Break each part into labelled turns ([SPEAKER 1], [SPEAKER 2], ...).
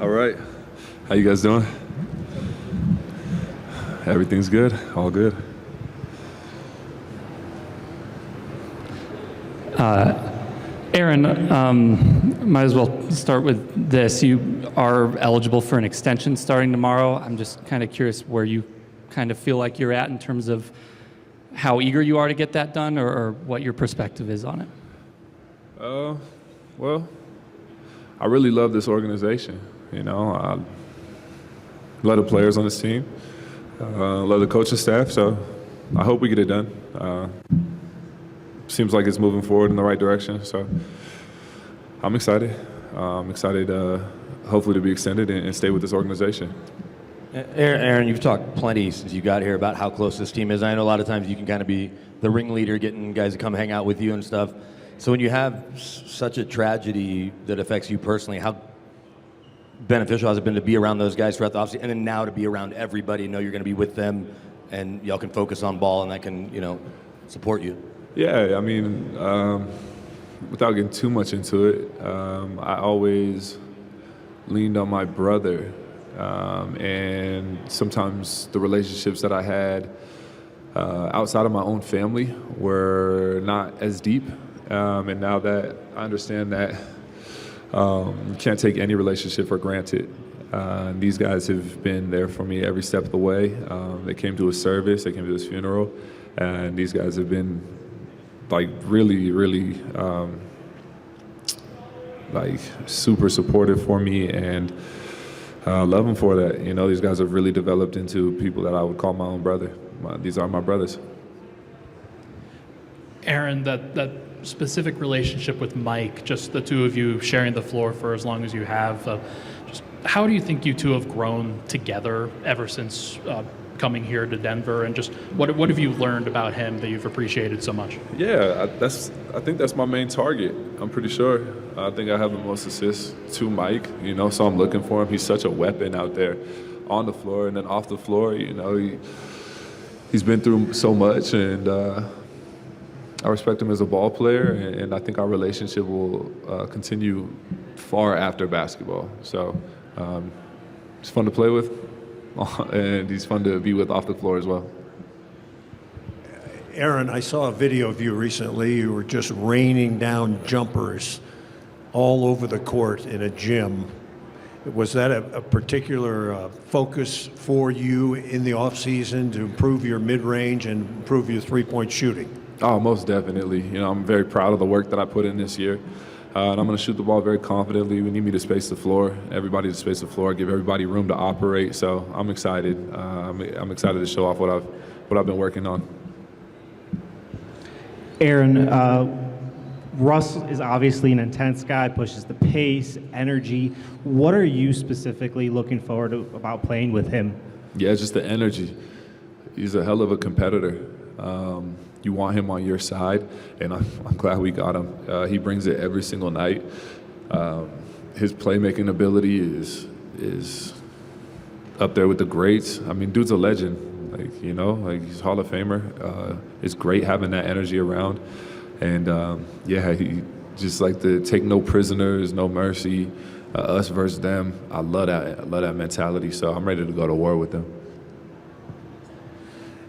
[SPEAKER 1] All right. How you guys doing? Everything's good. All good.
[SPEAKER 2] Aaron, might as well start with this. You are eligible for an extension starting tomorrow. I'm just kind of curious where you kind of feel like you're at in terms of how eager you are to get that done, or what your perspective is on it.
[SPEAKER 1] Well, I really love this organization. You know, I love the players on this team. Love the coaching staff. So I hope we get it done. Seems like it's moving forward in the right direction. So I'm excited. I'm excited, hopefully, to be extended and stay with this organization.
[SPEAKER 3] Aaron, you've talked plenty since you got here about how close this team is. I know a lot of times you can kind of be the ringleader, getting guys to come hang out with you and stuff. So when you have such a tragedy that affects you personally, how beneficial has it been to be around those guys throughout the offseason, and then now to be around everybody, know you're going to be with them, and y'all can focus on ball, and that can, support you?
[SPEAKER 1] Yeah, I mean, without getting too much into it, I always leaned on my brother, and sometimes the relationships that I had outside of my own family were not as deep, and now that I understand that you can't take any relationship for granted. These guys have been there for me every step of the way. They came to his service, they came to his funeral, and these guys have been really super supportive for me, and love them for that. These guys have really developed into people that I would call my own brother. These are my brothers.
[SPEAKER 4] Aaron, that specific relationship with Mike, just the two of you sharing the floor for as long as you have, just how do you think you two have grown together ever since coming here to Denver, and just what have you learned about him that you've appreciated so much?
[SPEAKER 1] Yeah, I think that's my main target. I'm pretty sure. I think I have the most assists to Mike, so I'm looking for him. He's such a weapon out there on the floor and then off the floor. He's been through so much, and I respect him as a ball player, and I think our relationship will continue far after basketball. So it's fun to play with, and he's fun to be with off the floor as well.
[SPEAKER 5] Aaron, I saw a video of you recently. You were just raining down jumpers all over the court in a gym. Was that a particular focus for you in the offseason to improve your mid-range and improve your three-point shooting?
[SPEAKER 1] Oh, most definitely. I'm very proud of the work that I put in this year. And I'm going to shoot the ball very confidently. We need me to space the floor, everybody to space the floor, give everybody room to operate. So I'm excited. I'm excited to show off what I've been working on.
[SPEAKER 6] Aaron, Russ is obviously an intense guy, pushes the pace, energy. What are you specifically looking forward to about playing with him?
[SPEAKER 1] Yeah, just the energy. He's a hell of a competitor. You want him on your side, and I'm glad we got him. He brings it every single night. His playmaking ability is up there with the greats. I mean, dude's a legend. He's Hall of Famer. It's great having that energy around, and he just like to take no prisoners, no mercy, us versus them. I love that mentality. So I'm ready to go to war with them.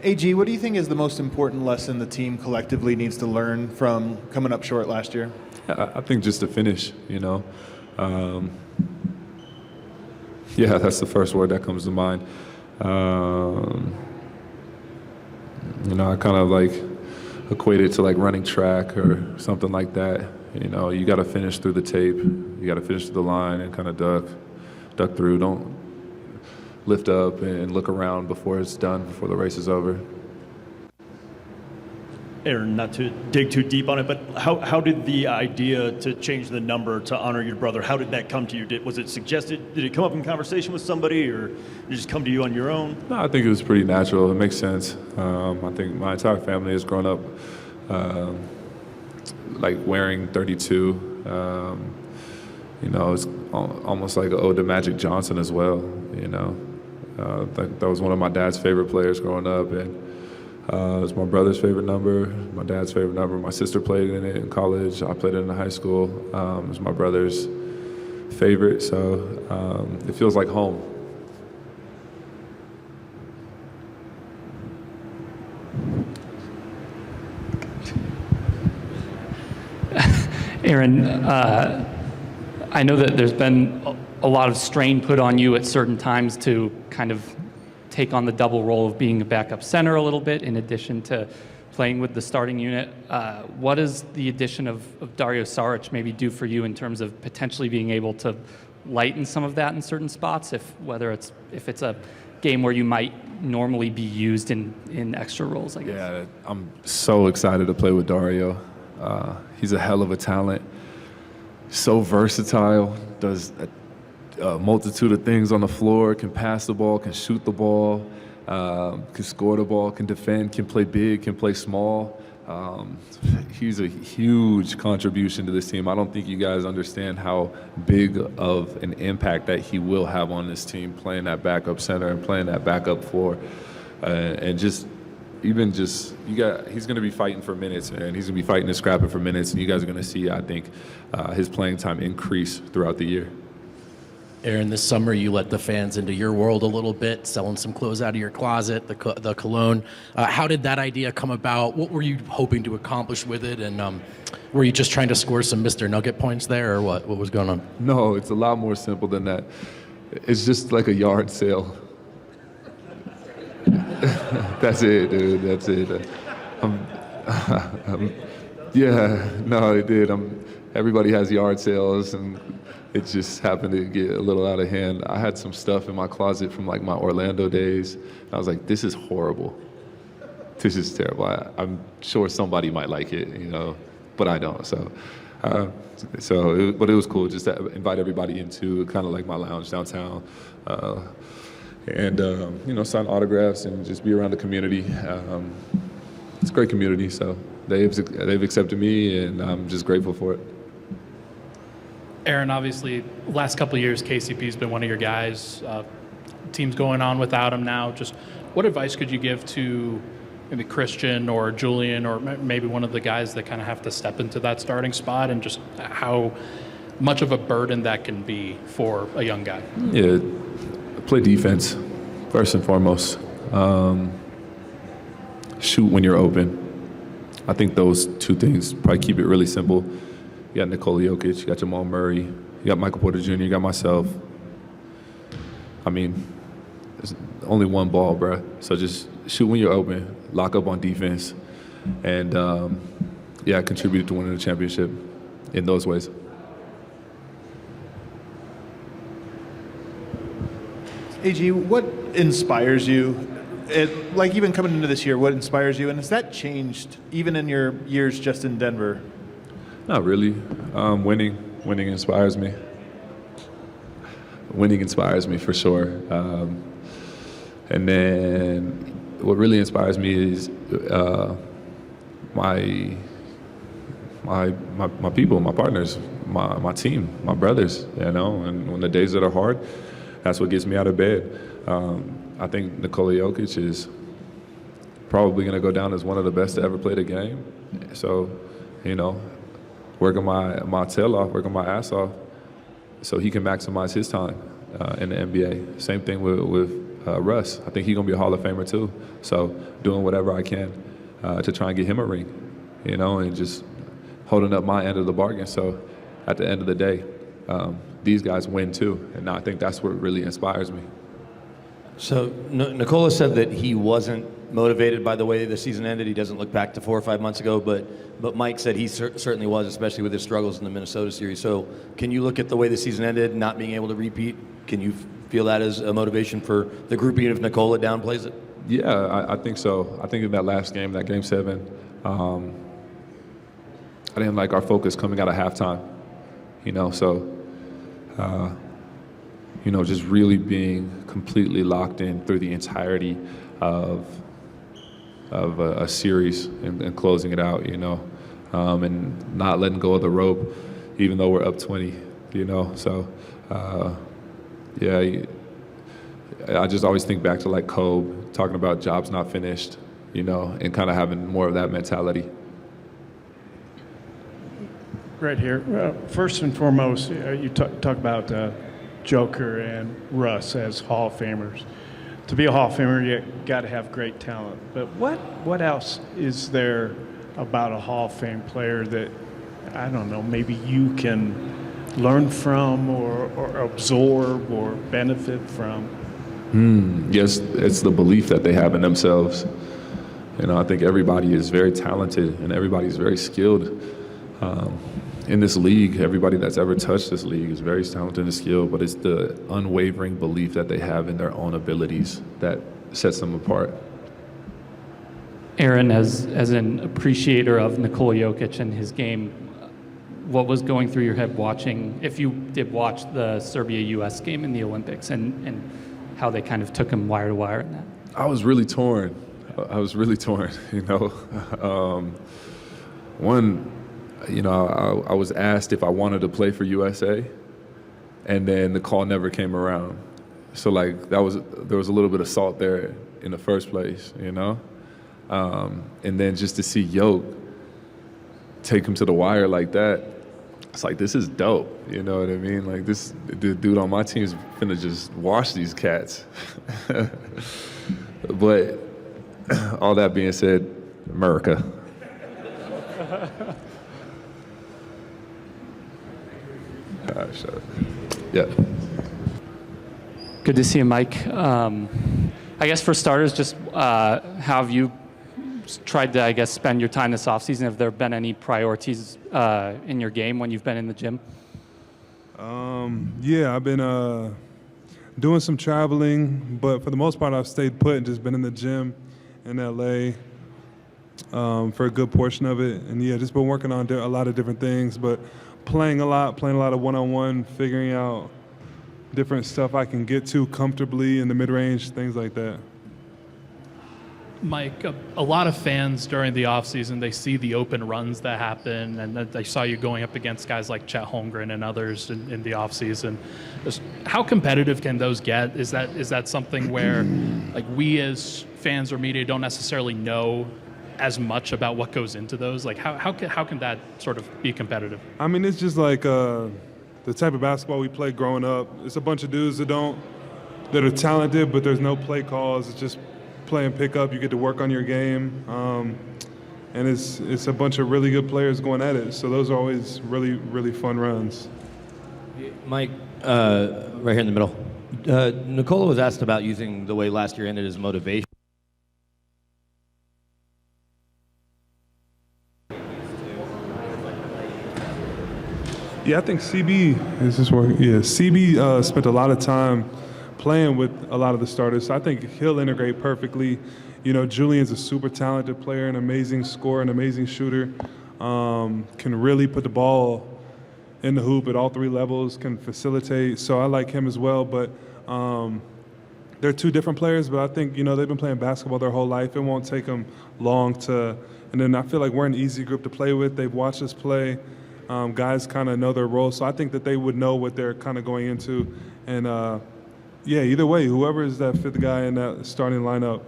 [SPEAKER 7] AG, what do you think is the most important lesson the team collectively needs to learn from coming up short last year?
[SPEAKER 1] I think just to finish, that's the first word that comes to mind. I kind of equate it to running track or something like that. You got to finish through the tape. You got to finish through the line and kind of duck through. Don't lift up and look around before it's done, before the race is over.
[SPEAKER 8] Aaron, not to dig too deep on it, but how did the idea to change the number to honor your brother, how did that come to you? Was it suggested? Did it come up in conversation with somebody, or did it just come to you on your own?
[SPEAKER 1] No, I think it was pretty natural. It makes sense. I think my entire family has grown up wearing 32. It's almost like an ode to Magic Johnson as well. That was one of my dad's favorite players growing up, and It's my brother's favorite number, my dad's favorite number. My sister played in it in college. I played it in high school. It's my brother's favorite, so it feels like home.
[SPEAKER 2] Aaron, I know that there's been a lot of strain put on you at certain times to kind of take on the double role of being a backup center a little bit, in addition to playing with the starting unit. What does the addition of Dario Saric maybe do for you in terms of potentially being able to lighten some of that in certain spots, if it's a game where you might normally be used in extra roles, I guess?
[SPEAKER 1] Yeah, I'm so excited to play with Dario. He's a hell of a talent. So versatile, does a multitude of things on the floor, can pass the ball, can shoot the ball, can score the ball, can defend, can play big, can play small. He's a huge contribution to this team. I don't think you guys understand how big of an impact that he will have on this team, playing that backup center and playing that backup floor. And he's going to be fighting for minutes, and he's going to be fighting and scrapping for minutes, and you guys are going to see, I think, his playing time increase throughout the year.
[SPEAKER 9] Aaron, this summer you let the fans into your world a little bit, selling some clothes out of your closet, the cologne. How did that idea come about? What were you hoping to accomplish with it? And were you just trying to score some Mr. Nugget points there, or what? What was going on?
[SPEAKER 1] No, it's a lot more simple than that. It's just like a yard sale. That's it, dude. That's it. Yeah, no, it did. Everybody has yard sales, and it just happened to get a little out of hand. I had some stuff in my closet from like my Orlando days. I was like, this is horrible. This is terrible. I'm sure somebody might like it, but I don't. But it was cool just to invite everybody into kind of like my lounge downtown. And sign autographs and just be around the community. It's a great community, so they've accepted me, and I'm just grateful for it.
[SPEAKER 4] Aaron, obviously, last couple of years, KCP's been one of your guys. Team's going on without him now. Just what advice could you give to maybe Christian or Julian or maybe one of the guys that kind of have to step into that starting spot, and just how much of a burden that can be for a young guy?
[SPEAKER 1] Yeah, play defense first and foremost. Shoot when you're open. I think those two things probably keep it really simple. You got Nikola Jokic, you got Jamal Murray, you got Michael Porter Jr., you got myself. I mean, there's only one ball, bro. So just shoot when you're open, lock up on defense, and contribute to winning the championship in those ways.
[SPEAKER 7] AG, what inspires you? Even coming into this year, what inspires you? And has that changed even in your years just in Denver?
[SPEAKER 1] Not really. Winning inspires me. Winning inspires me for sure. And then what really inspires me is my people, my partners, my team, my brothers. And when the days that are hard, that's what gets me out of bed. I think Nikola Jokic is probably going to go down as one of the best to ever play the game. So, working my tail off, working my ass off, so he can maximize his time in the NBA. Same thing with Russ. I think he's going to be a Hall of Famer too. So doing whatever I can to try and get him a ring, and just holding up my end of the bargain. So at the end of the day, these guys win too. And I think that's what really inspires me.
[SPEAKER 3] So Nikola said that he wasn't motivated by the way the season ended. He doesn't look back to 4 or 5 months ago, but Mike said he certainly was, especially with his struggles in the Minnesota series. So can you look at the way the season ended, not being able to repeat? Can you feel that as a motivation for the group, even if Nikola downplays it?
[SPEAKER 1] Yeah, I think so. I think in that last game, that Game 7, I didn't like our focus coming out of halftime, just really being completely locked in through the entirety of a series and closing it out, and not letting go of the rope, even though we're up 20, So, I just always think back to like Kobe talking about jobs not finished, and kind of having more of that mentality.
[SPEAKER 10] Right here. First and foremost, you talk about Joker and Russ as Hall of Famers. To be a Hall of Famer, you got to have great talent. But what else is there about a Hall of Fame player that, I don't know, maybe you can learn from or absorb or benefit from?
[SPEAKER 1] Yes, it's the belief that they have in themselves. I think everybody is very talented and everybody's very skilled. In this league, everybody that's ever touched this league is very talented and skilled, but it's the unwavering belief that they have in their own abilities that sets them apart.
[SPEAKER 2] Aaron, as an appreciator of Nikola Jokic and his game, what was going through your head watching, if you did watch the Serbia-US game in the Olympics, and how they kind of took him wire to wire in that?
[SPEAKER 1] I was really torn. One, I was asked if I wanted to play for USA, and then the call never came around. So there was a little bit of salt there in the first place, and then just to see Yoke take him to the wire like that, it's like, this is dope. You know what I mean? Like, the dude on my team is finna just wash these cats. But all that being said, America. Yeah.
[SPEAKER 2] Good to see you, Mike. I guess for starters, just how have you tried to, spend your time this offseason? Have there been any priorities in your game when you've been in the gym?
[SPEAKER 11] Yeah, I've been doing some traveling, but for the most part, I've stayed put and just been in the gym in LA for a good portion of it. And yeah, just been working on a lot of different things, but playing a lot of one-on-one, figuring out different stuff I can get to comfortably in the mid-range, things like that.
[SPEAKER 4] Mike, a lot of fans during the offseason, they see the open runs that happen, and they saw you going up against guys like Chet Holmgren and others in the offseason. Just how competitive can those get? Is that something where, we as fans or media don't necessarily know as much about what goes into those? How can that sort of be competitive?
[SPEAKER 11] I mean, it's just like the type of basketball we play growing up. It's a bunch of dudes that are talented, but there's no play calls. It's just play and pick up. You get to work on your game, and it's a bunch of really good players going at it. So those are always really, really fun runs.
[SPEAKER 3] Mike, right here in the middle. Nikola was asked about using the way last year ended as motivation.
[SPEAKER 11] Yeah, I think CB is just working. Yeah, CB spent a lot of time playing with a lot of the starters, so I think he'll integrate perfectly. Julian's a super talented player, an amazing scorer, an amazing shooter, can really put the ball in the hoop at all three levels, can facilitate, so I like him as well. But they're two different players, but I think, they've been playing basketball their whole life. It won't take them long and then I feel like we're an easy group to play with. They've watched us play. Guys kind of know their role, so I think that they would know what they're kind of going into. And yeah, either way, whoever is that fifth guy in that starting lineup,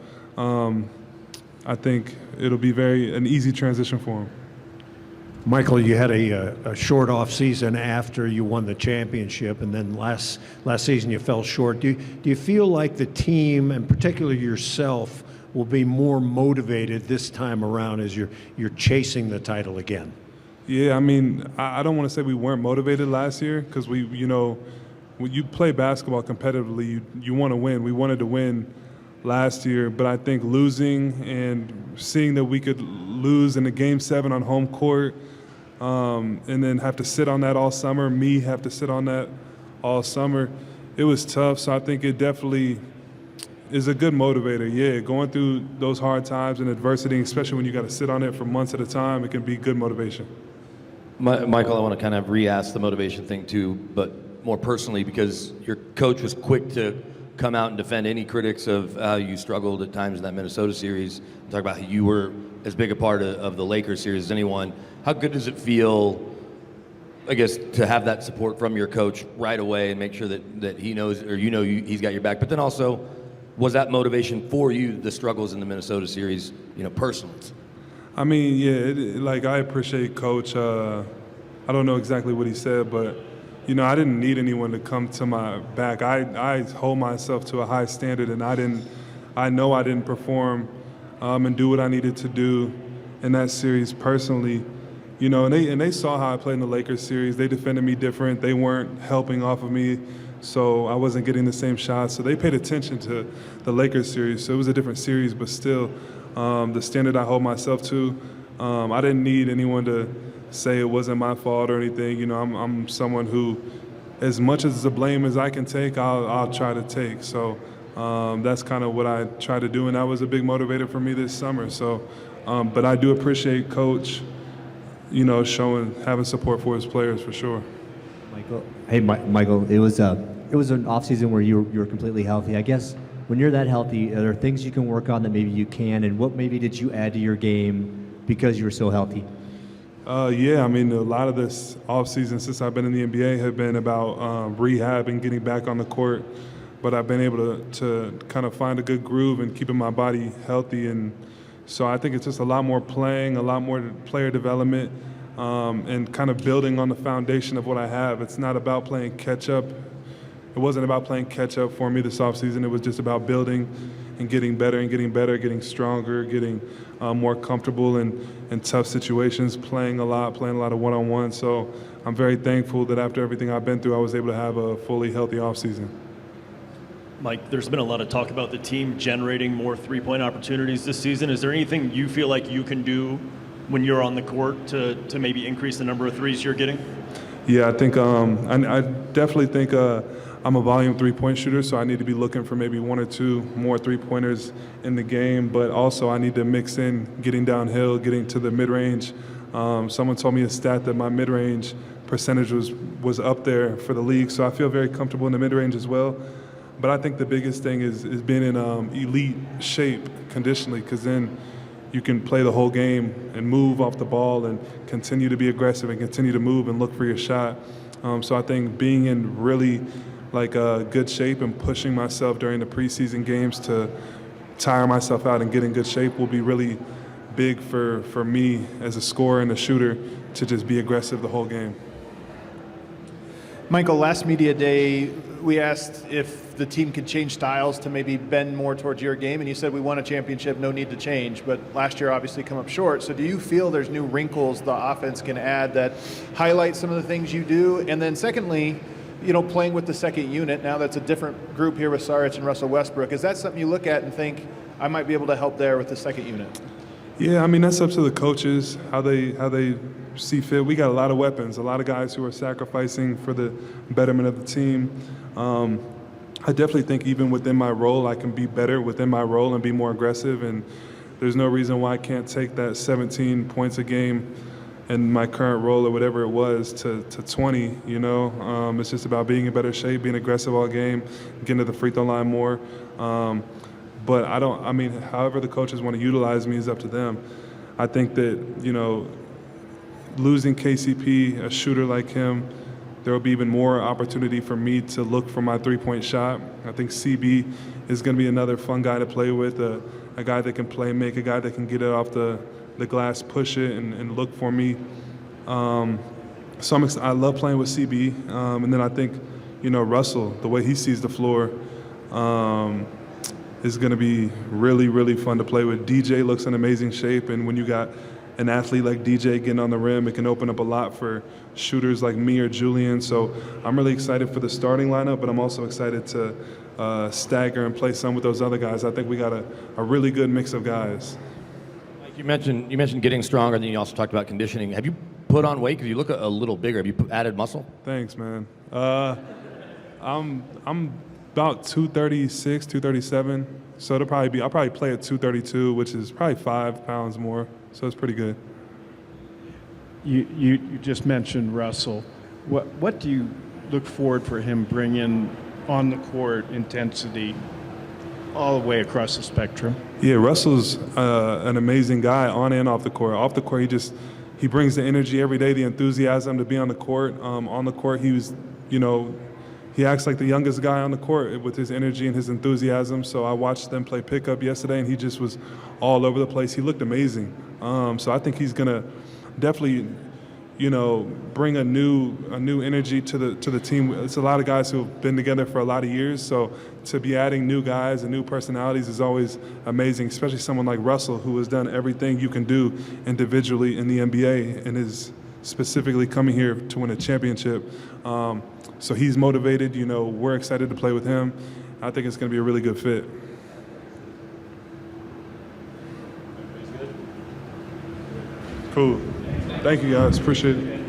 [SPEAKER 11] I think it'll be an easy transition for him.
[SPEAKER 5] Michael, you had a short off season after you won the championship, and then last season you fell short. Do you feel like the team, and particularly yourself, will be more motivated this time around as you're chasing the title again?
[SPEAKER 11] Yeah, I mean, I don't want to say we weren't motivated last year, because when you play basketball competitively, you want to win. We wanted to win last year, but I think losing and seeing that we could lose in the Game 7 on home court, and then have to sit on that all summer, have to sit on that all summer, it was tough. So I think it definitely is a good motivator. Yeah, going through those hard times and adversity, especially when you got to sit on it for months at a time, it can be good motivation.
[SPEAKER 3] Michael, I want to kind of re-ask the motivation thing too, but more personally, because your coach was quick to come out and defend any critics of how you struggled at times in that Minnesota series. Talk about how you were as big a part of the Lakers series as anyone. How good does it feel, I guess, to have that support from your coach right away and make sure that he knows, or he's got your back? But then also, was that motivation for you, the struggles in the Minnesota series, personally?
[SPEAKER 11] I mean, yeah, I appreciate Coach. I don't know exactly what he said, but, I didn't need anyone to come to my back. I hold myself to a high standard, and I know I didn't perform and do what I needed to do in that series personally. And they saw how I played in the Lakers series. They defended me different. They weren't helping off of me, so I wasn't getting the same shots. So they paid attention to the Lakers series. So it was a different series, but still, the standard I hold myself to, I didn't need anyone to say it wasn't my fault or anything. I'm someone who, as much as the blame as I can take, I'll try to take. So that's kind of what I try to do, and that was a big motivator for me this summer. So, but I do appreciate Coach, having support for his players for sure.
[SPEAKER 12] Michael, hey, Michael, it was an off season where you were completely healthy. I guess when you're that healthy, are there things you can work on that maybe you can, and what maybe did you add to your game because you were so healthy?
[SPEAKER 11] Yeah, I mean, a lot of this offseason since I've been in the NBA have been about rehab and getting back on the court. But I've been able to kind of find a good groove and keeping my body healthy. And so I think it's just a lot more playing, a lot more player development, and kind of building on the foundation of what I have. It's not about playing catch-up. It wasn't about playing catch-up for me this offseason. It was just about building and getting better, getting stronger, getting more comfortable in tough situations, playing a lot of one-on-one. So I'm very thankful that after everything I've been through, I was able to have a fully healthy offseason.
[SPEAKER 8] Mike, there's been a lot of talk about the team generating more three-point opportunities this season. Is there anything you feel like you can do when you're on the court to maybe increase the number of threes you're getting?
[SPEAKER 11] Yeah, I think I definitely think I'm a volume three-point shooter, so I need to be looking for maybe one or two more three-pointers in the game, but also I need to mix in getting downhill, getting to the mid-range. Someone told me a stat that my mid-range percentage was up there for the league, so I feel very comfortable in the mid-range as well. But I think the biggest thing is being in elite shape conditionally, because then you can play the whole game and move off the ball and continue to be aggressive and continue to move and look for your shot. So I think being in really good shape and pushing myself during the preseason games to tire myself out and get in good shape will be really big for me as a scorer and a shooter to just be aggressive the whole game.
[SPEAKER 7] Michael, last media day, we asked if the team could change styles to maybe bend more towards your game, and you said we won a championship, no need to change, but last year obviously come up short. So do you feel there's new wrinkles the offense can add that highlight some of the things you do? And then secondly, playing with the second unit, now that's a different group here with Saric and Russell Westbrook, is that something you look at and think, I might be able to help there with the second unit?
[SPEAKER 11] Yeah, I mean, that's up to the coaches, how they see fit. We got a lot of weapons, a lot of guys who are sacrificing for the betterment of the team. I definitely think even within my role, I can be better within my role and be more aggressive, and there's no reason why I can't take that 17 points a game in my current role or whatever it was to 20, It's just about being in better shape, being aggressive all game, getting to the free throw line more. But however the coaches want to utilize me is up to them. I think that, losing KCP, a shooter like him, there will be even more opportunity for me to look for my three-point shot. I think CB is going to be another fun guy to play with, a guy that can play make, a guy that can get it off the glass, push it, and look for me. So I love playing with CB. And then I think, Russell, the way he sees the floor, is going to be really, really fun to play with. DJ looks in amazing shape, and when you got an athlete like DJ getting on the rim, it can open up a lot for shooters like me or Julian. So I'm really excited for the starting lineup, but I'm also excited to stagger and play some with those other guys. I think we got a really good mix of guys.
[SPEAKER 3] Mike, you mentioned getting stronger, and then you also talked about conditioning. Have you put on weight? Because you look a little bigger. Have you added muscle?
[SPEAKER 11] Thanks, man. I'm about 236, 237. So I'll probably play at 232, which is probably 5 pounds more. So it's pretty good.
[SPEAKER 10] You just mentioned Russell. What do you look forward for him bringing on the court intensity all the way across the spectrum?
[SPEAKER 11] Yeah, Russell's an amazing guy on and off the court. Off the court, he brings the energy every day, the enthusiasm to be on the court. On the court, he was, he acts like the youngest guy on the court with his energy and his enthusiasm. So I watched them play pickup yesterday, and he just was all over the place. He looked amazing. So I think he's gonna definitely, bring a new energy to the team. It's a lot of guys who have been together for a lot of years. So to be adding new guys and new personalities is always amazing, especially someone like Russell, who has done everything you can do individually in the NBA and is specifically coming here to win a championship. So he's motivated. We're excited to play with him. I think it's going to be a really good fit. Cool. Thank you, guys. Appreciate it.